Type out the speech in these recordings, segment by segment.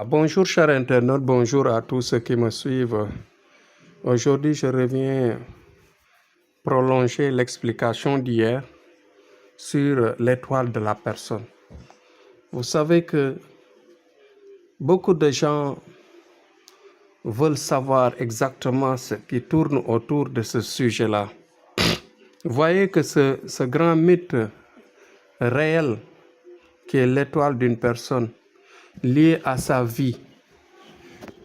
Bonjour chers internautes, bonjour à tous ceux qui me suivent. Aujourd'hui, je reviens prolonger l'explication d'hier sur l'étoile de la personne. Vous savez que beaucoup de gens veulent savoir exactement ce qui tourne autour de ce sujet-là. Vous voyez que ce grand mythe réel qui est l'étoile d'une personne liée à sa vie.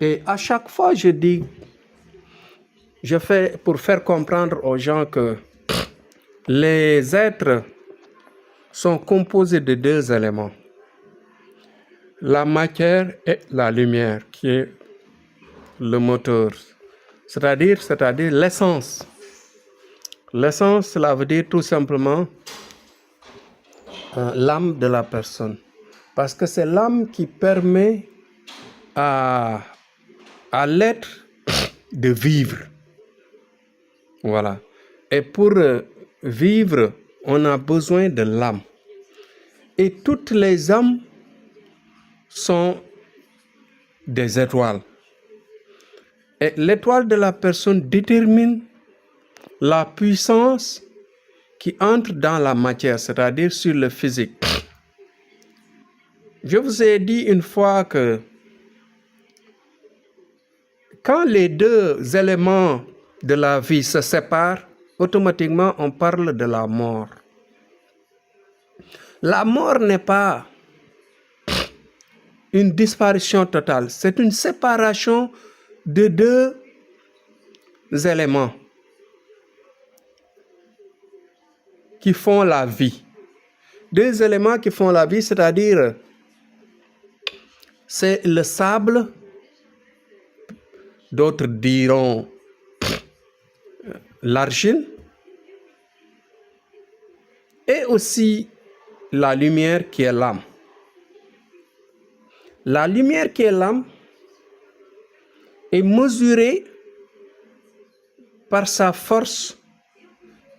Et à chaque fois, je fais pour faire comprendre aux gens que les êtres sont composés de deux éléments. La matière et la lumière, qui est le moteur, c'est-à-dire l'essence. L'essence, cela veut dire tout simplement l'âme de la personne. Parce que c'est l'âme qui permet à l'être de vivre. Voilà. Et pour vivre, on a besoin de l'âme. Et toutes les âmes sont des étoiles. Et l'étoile de la personne détermine la puissance qui entre dans la matière, c'est-à-dire sur le physique. Je vous ai dit une fois que quand les deux éléments de la vie se séparent, automatiquement on parle de la mort. La mort n'est pas une disparition totale, c'est une séparation de deux éléments qui font la vie. Deux éléments qui font la vie, c'est-à-dire c'est le sable, d'autres diront l'argile, et aussi la lumière qui est l'âme. La lumière qui est l'âme est mesurée par sa force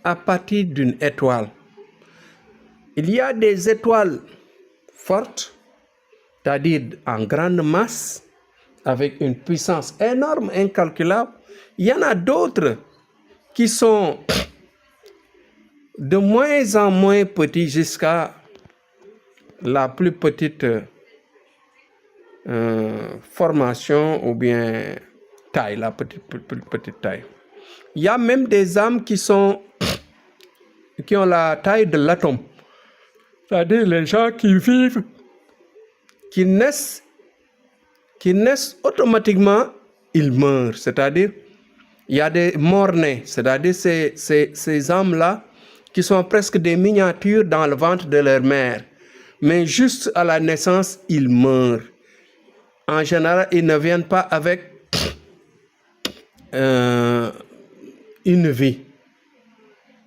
à partir d'une étoile. Il y a des étoiles fortes, c'est-à-dire en grande masse, avec une puissance énorme, incalculable. Il y en a d'autres qui sont de moins en moins petits jusqu'à la plus petite formation ou bien taille, la petite taille. Il y a même des âmes qui ont la taille de l'atome. C'est-à-dire les gens qui vivent, qui naissent automatiquement, ils meurent. C'est-à-dire, il y a des morts-nés, c'est-à-dire ces âmes-là qui sont presque des miniatures dans le ventre de leur mère. Mais juste à la naissance, ils meurent. En général, ils ne viennent pas avec une vie.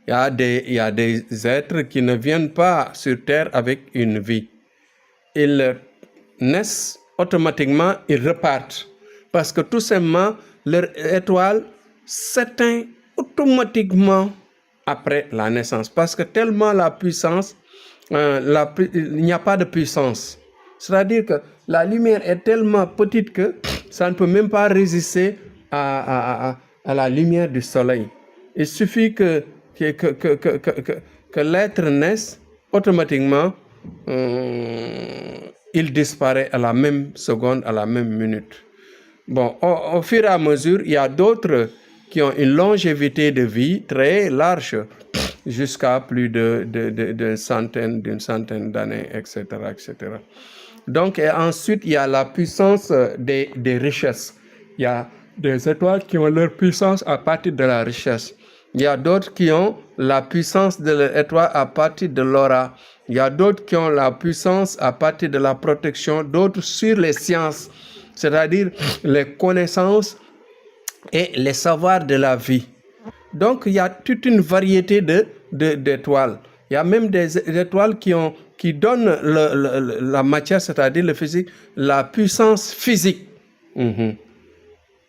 Il y a des êtres qui ne viennent pas sur Terre avec une vie. Ils naissent automatiquement, ils repartent. Parce que tout simplement, leur étoile s'éteint automatiquement après la naissance. Parce que tellement la puissance, il n'y a pas de puissance. C'est-à-dire que la lumière est tellement petite que ça ne peut même pas résister à la lumière du soleil. Il suffit que l'être naisse, automatiquement, il disparaît à la même seconde, à la même minute. Bon, au fur et à mesure, il y a d'autres qui ont une longévité de vie très large, jusqu'à plus d'une centaine d'années, etc., etc. Donc, et ensuite, il y a la puissance des richesses. Il y a des étoiles qui ont leur puissance à partir de la richesse. Il y a d'autres qui ont la puissance de l'étoile à partir de l'aura. Il y a d'autres qui ont la puissance à partir de la protection, d'autres sur les sciences, c'est-à-dire les connaissances et les savoirs de la vie. Donc, il y a toute une variété d'étoiles. Il y a même des étoiles qui donnent la matière, c'est-à-dire le physique, la puissance physique.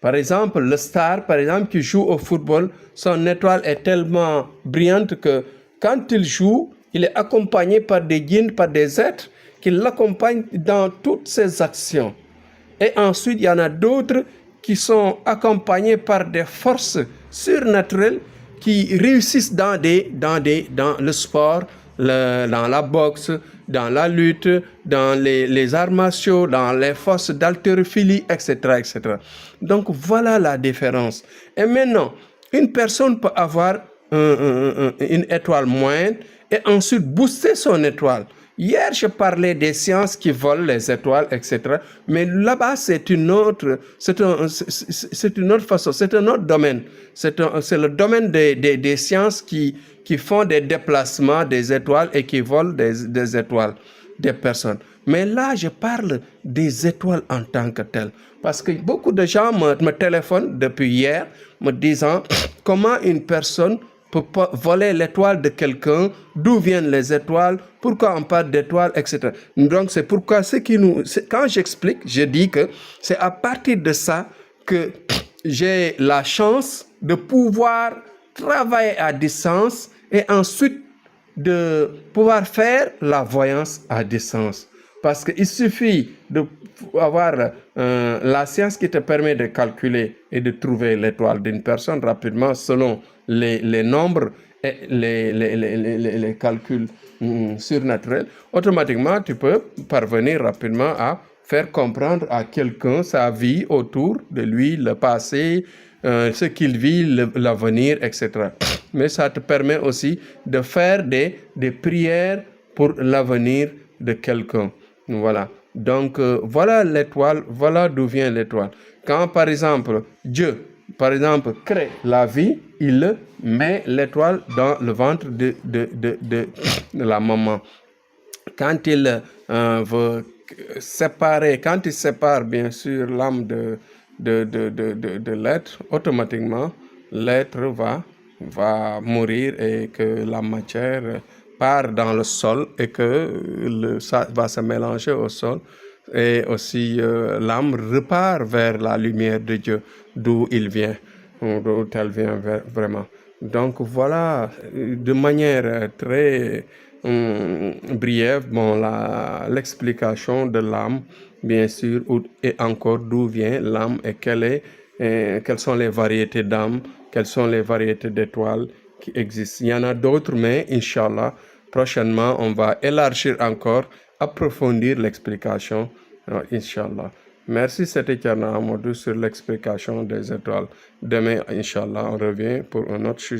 Par exemple, le star, par exemple, qui joue au football, son étoile est tellement brillante que quand il joue, il est accompagné par des djinns, par des êtres qui l'accompagnent dans toutes ses actions. Et ensuite, il y en a d'autres qui sont accompagnés par des forces surnaturelles qui réussissent dans le sport, dans la boxe, dans la lutte, dans les arts martiaux, dans les forces d'haltérophilie, etc., etc. Donc, voilà la différence. Et maintenant, une personne peut avoir une étoile moindre et ensuite booster son étoile. Hier, je parlais des sciences qui volent les étoiles, etc. Mais là-bas, c'est une autre façon, c'est un autre domaine. C'est le domaine des sciences qui font des déplacements des étoiles et qui volent des étoiles, des personnes. Mais là, je parle des étoiles en tant que telles. Parce que beaucoup de gens me téléphonent depuis hier, me disant comment une personne peut voler l'étoile de quelqu'un, d'où viennent les étoiles, pourquoi on parle d'étoiles, etc. Donc c'est pourquoi quand j'explique, je dis que c'est à partir de ça que j'ai la chance de pouvoir travailler à distance et ensuite de pouvoir faire la voyance à distance. Parce qu'il suffit d'avoir la science qui te permet de calculer et de trouver l'étoile d'une personne rapidement selon les nombres et les calculs surnaturels. Automatiquement, tu peux parvenir rapidement à faire comprendre à quelqu'un sa vie autour de lui, le passé, ce qu'il vit, l'avenir, etc. Mais ça te permet aussi de faire des prières pour l'avenir de quelqu'un. Voilà. Donc, voilà l'étoile, voilà d'où vient l'étoile. Quand, par exemple, Dieu, crée la vie, il met l'étoile dans le ventre de la maman. Quand il veut séparer, quand il sépare, bien sûr, l'âme de l'être, automatiquement, l'être va mourir et que la matière part dans le sol et que ça va se mélanger au sol. Et aussi, l'âme repart vers la lumière de Dieu, d'où il vient, d'où elle vient vraiment. Donc, voilà, de manière très briève, l'explication de l'âme, bien sûr, et encore d'où vient l'âme et quelles sont les variétés d'âmes, quelles sont les variétés d'étoiles qui existent. Il y en a d'autres, mais Inch'Allah, prochainement, on va élargir encore, approfondir l'explication, Inch'Allah. Merci, c'était Kiana Amadou sur l'explication des étoiles. Demain, Inch'Allah, on revient pour un autre sujet.